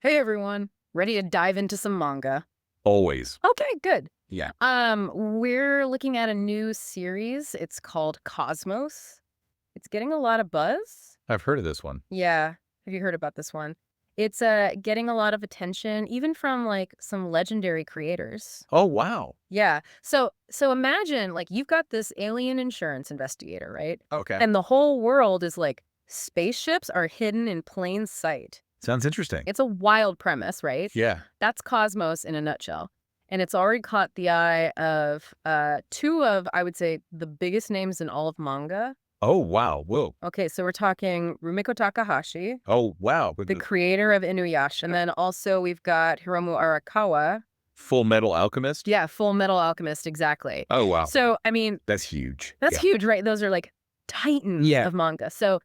Hey everyone, ready to dive into some manga? Always. Okay, good. Yeah. We're looking at a new series. It's called Cosmos. It's getting a lot of buzz. I've heard of this one. Yeah, have you heard about this one? It's getting a lot of attention, even from like some legendary creators. Oh, wow. Yeah. So imagine like you've got this alien insurance investigator, right? Okay. And the whole world is like spaceships are hidden in plain sight. Sounds interesting. It's a wild premise, right? Yeah. That's Cosmos in a nutshell. And it's already caught the eye of two of, I would say, the biggest names in all of manga. Oh, wow. Whoa. Okay, so we're talking Rumiko Takahashi, Oh, wow. With the the creator of Inuyasha. And then also we've got Hiromu Arakawa. Full Metal Alchemist? Yeah, Full Metal Alchemist, exactly. Oh, wow. So, I mean, That's huge. that's Yeah. huge, right? Those are like titans Yeah. of manga. So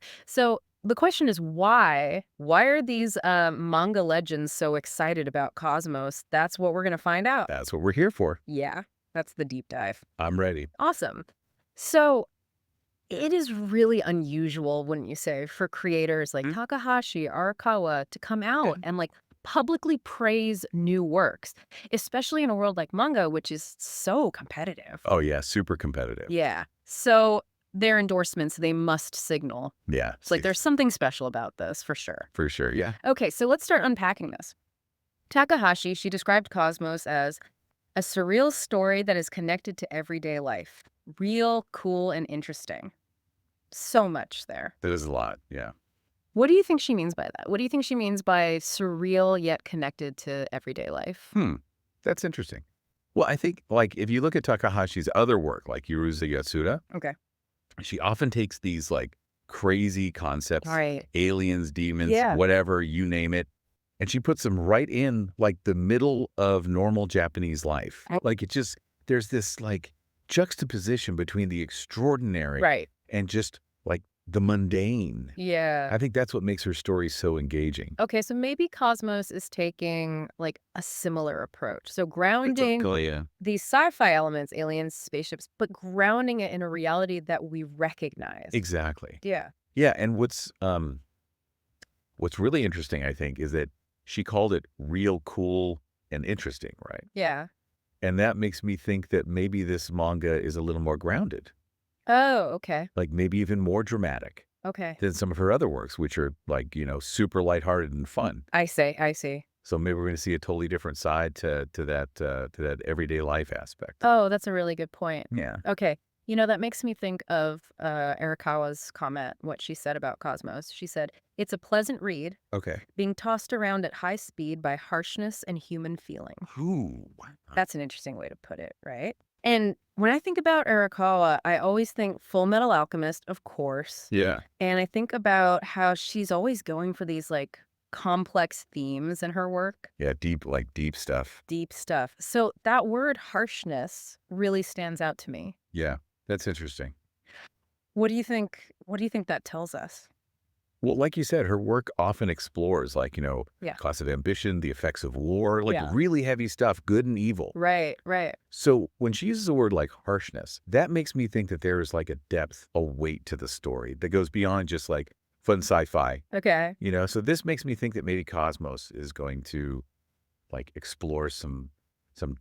the question is why? Why are these manga legends so excited about Cosmos? That's what we're gonna find out. That's what we're here for. Yeah, that's the deep dive. I'm ready. Awesome. So it is really unusual, wouldn't you say, for creators like Hmm? Takahashi, Arakawa to come Yeah. out and like publicly praise new works, especially in a world like manga, which is so competitive. Oh, yeah. Super competitive. Yeah. So their endorsements, they must signal. Yeah. It's like there's something special about this for sure. For sure. Yeah. Okay, so let's start unpacking this. Takahashi, she described Cosmos as a surreal story that is connected to everyday life. Real, cool, and interesting. So much there. That is a lot. Yeah. What do you think she means by that? What do you think she means by surreal yet connected to everyday life? Hmm. That's interesting. Well, I think, like, if you look at Takahashi's other work, like Yuruza Yatsuda, Okay. she often takes these, like, crazy All concepts, right. aliens, demons, Yeah. whatever, you name it, and she puts them right in, like, the middle of normal Japanese life. Like, it just there's this, like, juxtaposition between the extraordinary Right. and just, like, the mundane. Yeah. I think that's what makes her story so engaging. Okay, so maybe Cosmos is taking like a similar approach. So grounding Oh, yeah. these sci-fi elements, aliens, spaceships, but grounding it in a reality that we recognize. Exactly. Yeah. Yeah, and what's really interesting, I think, is that she called it real cool and interesting, right? Yeah. And that makes me think that maybe this manga is a little more grounded, Oh, okay. like maybe even more dramatic Okay. than some of her other works, which are like, super lighthearted and fun. I see. I see. So maybe we're going to see a totally different side to that everyday life aspect. Oh, that's a really good point. Yeah. Okay. That makes me think of Arakawa's comment, what she said about Cosmos. She said, it's a pleasant read, Okay. being tossed around at high speed by harshness and human feeling. Ooh. Wow. That's an interesting way to put it, right? And when I think about Arakawa, I always think Full Metal Alchemist, of course. Yeah. And I think about how she's always going for these like complex themes in her work, Yeah. Deep stuff. deep stuff. So that word harshness really stands out to me. Yeah. That's interesting. What do you think? What do you think that tells us? Well, like you said, her work often explores, like, Yeah. class of ambition, the effects of war, like Yeah. really heavy stuff, good and evil. Right, right. So when she uses a word like harshness, that makes me think that there is like a depth, a weight to the story that goes beyond just like fun sci-fi, Okay. So this makes me think that maybe Cosmos is going to like explore some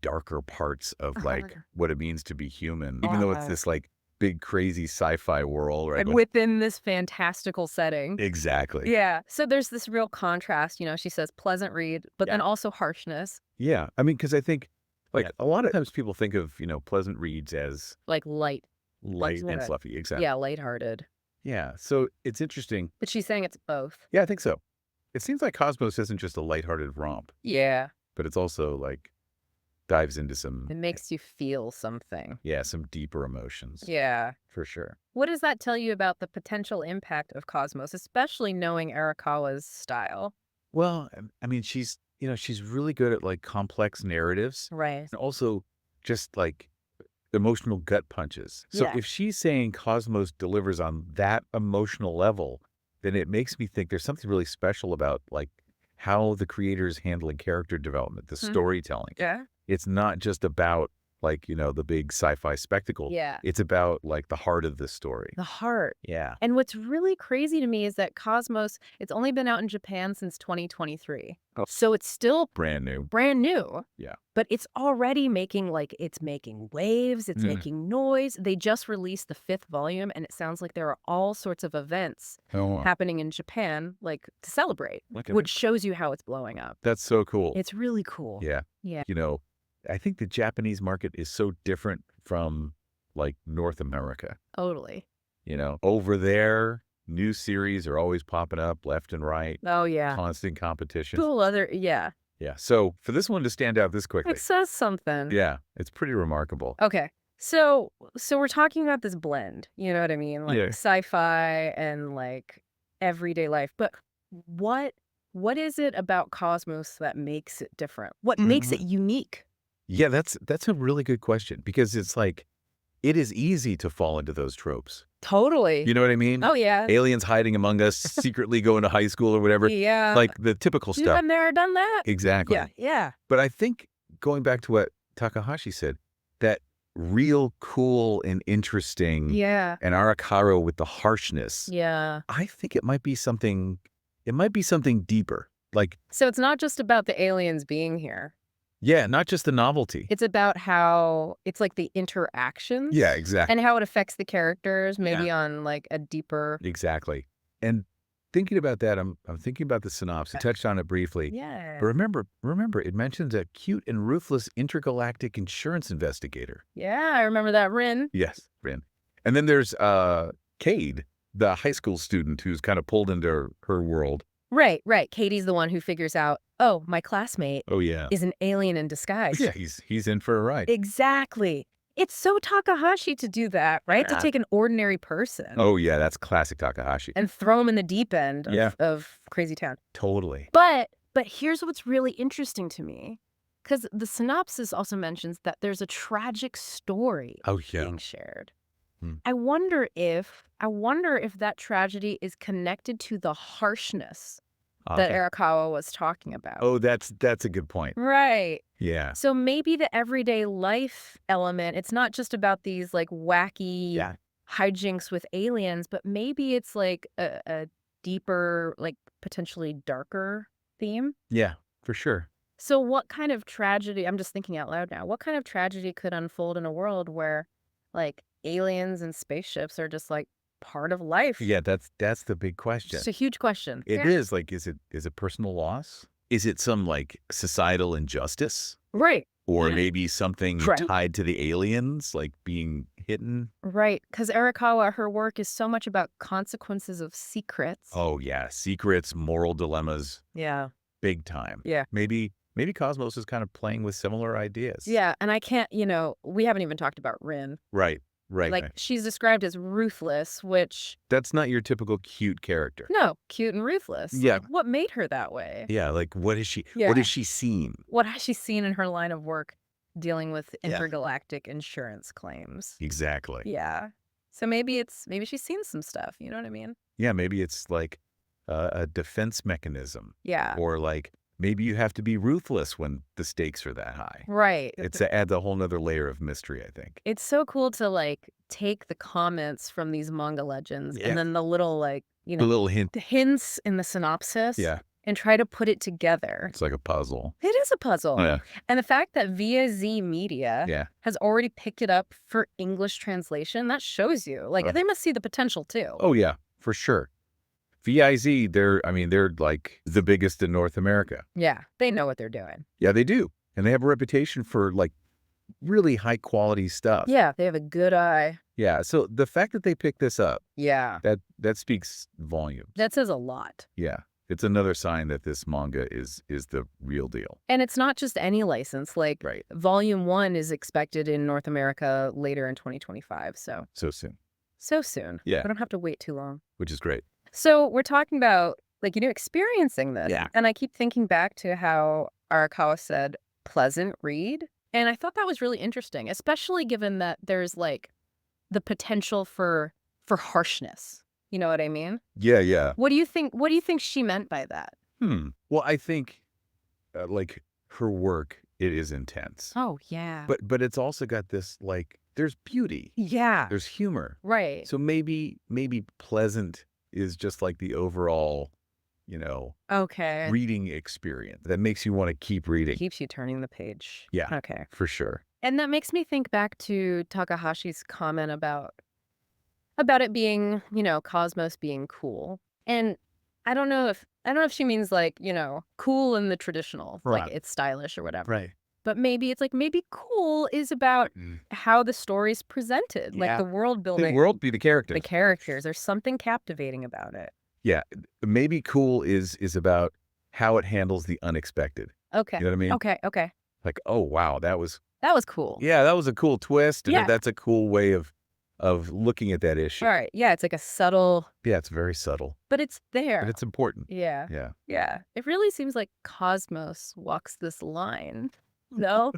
darker parts of like what it means to be human, even though it's Uh, this like big, crazy sci-fi world, right? and within this fantastical setting. Exactly. Yeah. So there's this real contrast, she says pleasant read, but then Yeah. also harshness, Yeah. I mean, because I think like Yeah. a lot of times people think of, pleasant reads as like light. light and Lighthearted. fluffy. Exactly. Yeah, lighthearted. Yeah. So it's interesting. But she's saying it's both. Yeah, I think so. It seems like Cosmos isn't just a lighthearted romp, Yeah. but it's also like dives into It makes you feel something. some deeper emotions Yeah. for sure. What does that tell you about the potential impact of Cosmos, especially knowing Arakawa's style? Well, I mean, she's really good at like complex narratives Right. and also just like emotional gut punches. So Yeah. if she's saying Cosmos delivers on that emotional level, then it makes me think there's something really special about like how the creator is handling character development, the Hmm. storytelling. Yeah. It's not just about like, the big sci-fi spectacle. Yeah. It's about like the heart of the story. The heart. Yeah. And what's really crazy to me is that Cosmos, it's only been out in Japan since 2023. Oh. So it's still Brand new. brand new. Yeah. But it's already making it's making waves, it's making noise. They just released the 5th volume, and it sounds like there are all sorts of events Oh, happening in Japan, like to celebrate, look at which shows you how it's blowing up. that's so cool. It's really cool. Yeah. Yeah. I think the Japanese market is so different from like North America. Totally. Over there, new series are always popping up left and right, Oh, yeah. constant competition. Cool other, yeah. Yeah. So for this one to stand out this quickly, It says something. yeah, it's pretty remarkable. Okay. So we're talking about this blend, you know what I mean? Like Yeah. sci-fi and like everyday life. But what is it about Cosmos that makes it different? What makes it unique? Yeah, that's a really good question because it's like it is easy to fall into those tropes. Totally. You know what I mean? Oh, yeah. Aliens hiding among us, secretly going to high school or whatever. Yeah. Like the typical You stuff. been there, done that? Exactly. Yeah. Yeah. But I think going back to what Takahashi said, that real cool and interesting Yeah. and Arakawa with the harshness, Yeah. I think it might be something deeper. Like, So it's not just about the aliens being here. yeah, not just the novelty. It's about how it's like the interactions. Yeah, exactly. And how it affects the characters, maybe on like a deeper. Exactly. And thinking about that, I'm thinking about the synopsis. I touched on it briefly. Yeah. But remember, it mentions a cute and ruthless intergalactic insurance investigator. Yeah, I remember that, Rin. Yes, Rin. And then there's Cade, the high school student who's kind of pulled into her world. Right. Katie's the one who figures out, oh, my classmate Oh yeah. is an alien in disguise. Yeah, he's in for a ride. Exactly. It's so Takahashi to do that, right? To take an ordinary person Oh yeah, that's classic Takahashi. and throw him in the deep end of Crazy Town. Totally. But here's what's really interesting to me, because the synopsis also mentions that there's a tragic story Oh yeah. being shared. Hmm. I wonder if that tragedy is connected to the harshness that Okay. Arakawa was talking about. Oh, that's a good point. Right. Yeah. So maybe the everyday life element, it's not just about these like wacky Yeah. hijinks with aliens, but maybe it's like a deeper, like potentially darker theme. Yeah, for sure. So what kind of tragedy, I'm just thinking out loud now, what kind of tragedy could unfold in a world where like aliens and spaceships are just like part of life? Yeah, that's the big question. It's a huge question. It is like, is it personal loss? Is it some like societal injustice? Right. Or maybe something Right. tied to the aliens, like being hidden? Right. Because Arakawa, her work is so much about consequences of secrets. Oh yeah, secrets, moral dilemmas, Yeah. big time. Yeah. Maybe Cosmos is kind of playing with similar ideas. Yeah. And I can't, we haven't even talked about Rin. Right. Like, she's described as ruthless, which, That's not your typical cute character. no, cute and ruthless. Yeah. Like, what made her that way? Yeah, like what is she? Yeah. What has she seen? What has she seen in her line of work dealing with Yeah. intergalactic insurance claims? Exactly. Yeah. So maybe she's seen some stuff. You know what I mean? Yeah, maybe it's like a defense mechanism, Yeah. or like maybe you have to be ruthless when the stakes are that high. Right. It adds a whole nother layer of mystery, I think. It's so cool to like take the comments from these manga legends Yeah. and then the little like, A little hint. the hints in the synopsis Yeah, and try to put it together. it's like a puzzle. It is a puzzle. Oh, yeah. And the fact that Via Z Media Yeah. has already picked it up for English translation, that shows you. Like, they must see the potential too. Oh, yeah, for sure. VIZ, they're like the biggest in North America. Yeah, they know what they're doing. Yeah, they do. And they have a reputation for like really high quality stuff. Yeah, they have a good eye. Yeah. So the fact that they picked this up, Yeah, that speaks volumes. that says a lot. Yeah. It's another sign that this manga is the real deal. And it's not just any license. Like, Right. Volume 1 is expected in North America later in 2025. So So soon, Yeah. Yeah. We don't have to wait too long. which is great. So we're talking about, like, experiencing this. Yeah. And I keep thinking back to how Arakawa said, pleasant read. And I thought that was really interesting, especially given that there's, like, the potential for harshness. You know what I mean? Yeah, yeah. What do you think she meant by that? Well, I think like her work it is intense. Oh, yeah. But it's also got this, like, there's beauty, Yeah. there's humor. Right. So maybe pleasant is just like the overall, you know, Okay. reading experience that makes you want to keep reading. Keeps you turning the page. Yeah, Okay. for sure. And that makes me think back to Takahashi's comment about it being, Cosmos being cool. And I don't know if she means like, cool in the traditional, like Right. it's stylish or whatever. Right. But maybe it's like maybe cool is about Mm. how the story's presented, like Yeah. the world The building, world be the the characters. characters. There's something captivating about it. Yeah, maybe cool is about how it handles the unexpected. Okay. You know what I mean? Okay. Like, oh wow, that was That was cool. yeah, that was a cool twist, and Yeah. that's a cool way of looking at that issue. All right. Yeah, it's like a subtle, Yeah, it's very subtle, but it's there. but it's important. Yeah. Yeah. Yeah. It really seems like Cosmos walks this line. No?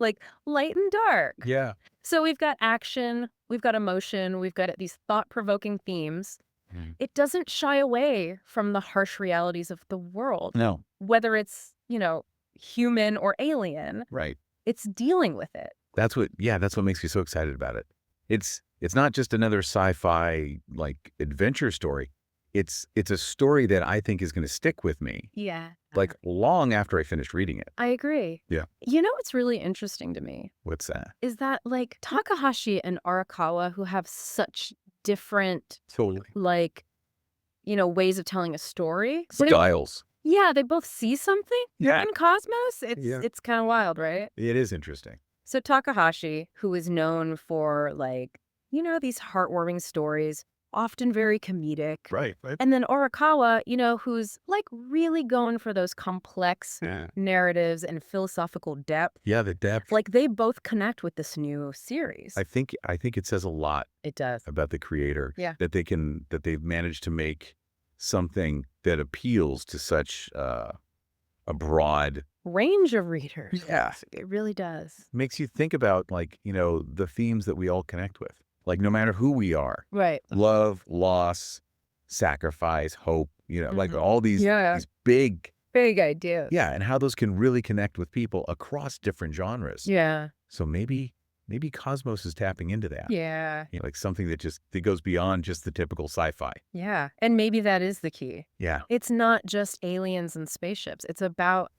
Like light and dark. Yeah. So we've got action, we've got emotion, we've got these thought-provoking themes. Mm. It doesn't shy away from the harsh realities of the world, No. whether it's, human or alien. Right. It's dealing with it. That's what makes me so excited about it. It's not just another sci-fi like adventure story. It's a story that I think is going to stick with me Yeah. like long after I finished reading it. I agree. Yeah. You know what's really interesting to me What's that? is that like Takahashi and Arakawa, who have such different Totally. like, ways of telling a story. But Styles. yeah, they both see something Yeah. in Cosmos. It's Yeah. it's kind of wild, right? It is interesting. So Takahashi, who is known for like, these heartwarming stories, often very comedic. Right. And then Arakawa, who's like really going for those complex Yeah. narratives and philosophical depth. Yeah, the depth. Like they both connect with this new series. I think it says a lot It does. about the creator. Yeah. That they've managed to make something that appeals to such a broad Range of readers. Yeah. It really does. makes you think about like, the themes that we all connect with. Like no matter who we are, Right. love, loss, sacrifice, hope, like Mhm. all these Yeah. these big Big ideas. yeah, and how those can really connect with people across different genres. Yeah. So maybe Cosmos is tapping into that. Yeah. Like something that goes beyond just the typical sci-fi. Yeah. And maybe that is the key. Yeah. It's not just aliens and spaceships. It's about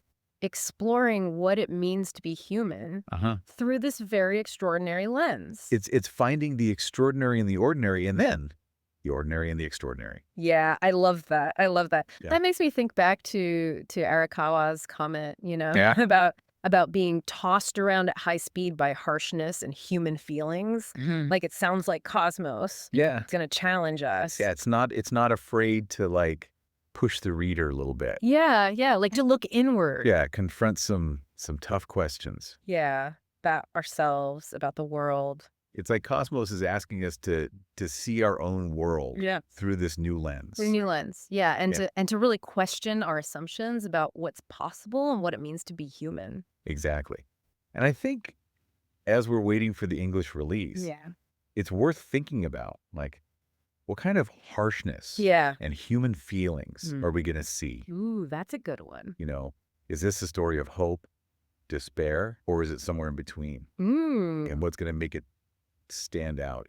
exploring what it means to be human Uh-huh. through this very extraordinary lens. It's finding the extraordinary in the ordinary and then the ordinary in the extraordinary. Yeah, I love that. I love that. Yeah. That makes me think back to Arakawa's comment, Yeah. about being tossed around at high speed by harshness and human feelings. Like it sounds like Cosmos. Yeah. It's going to challenge us. Yeah, it's not afraid to like push the reader a little bit. Yeah, like to look inward. Yeah, confront some tough questions. Yeah, about ourselves, about the world. It's like Cosmos is asking us to see our own world Yeah. through this new lens. Through new lens. Yeah, and Yeah. to really question our assumptions about what's possible and what it means to be human. Exactly. And I think as we're waiting for the English release, Yeah. it's worth thinking about like what kind of harshness Yeah. and human feelings Mm. are we going to see? Ooh, that's a good one. Is this a story of hope, despair, or is it somewhere in between? Mm. And what's going to make it stand out?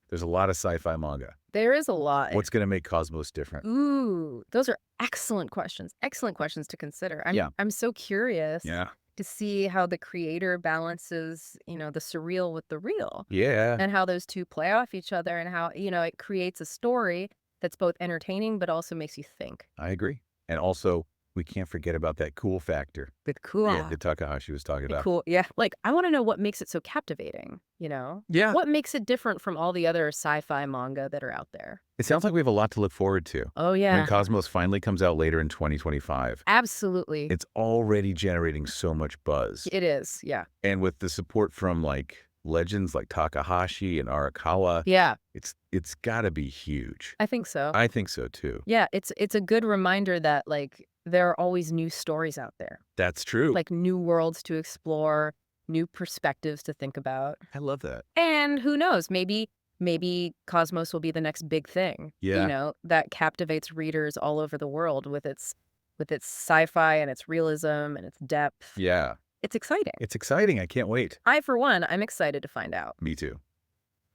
There's a lot of sci-fi manga. There is a lot. What's going to make Cosmos different? Ooh, those are excellent questions. Excellent questions to consider. I'm so curious to see how the creator balances, the surreal with the real. Yeah. And how those two play off each other and how, it creates a story that's both entertaining but also makes you think. I agree. And also, we can't forget about that cool factor With cool. that Takahashi was talking about. Cool. Yeah. Like, I want to know what makes it so captivating, Yeah. What makes it different from all the other sci-fi manga that are out there? It sounds like we have a lot to look forward to. Oh, yeah. When Cosmos finally comes out later in 2025. Absolutely. It's already generating so much buzz. It is. Yeah. And with the support from like legends like Takahashi and Arakawa, Yeah. it's got to be huge. I think so. I think so too. Yeah. It's a good reminder that like there are always new stories out there, That's true. like new worlds to explore, new perspectives to think about. I love that. And who knows, maybe Cosmos will be the next big thing, Yeah. that captivates readers all over the world with its with its sci-fi and its realism and its depth. Yeah, It's exciting. it's exciting. I can't wait. For one, I'm excited to find out. Me too.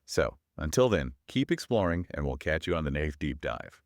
So, until then, keep exploring, and we'll catch you on the next deep dive.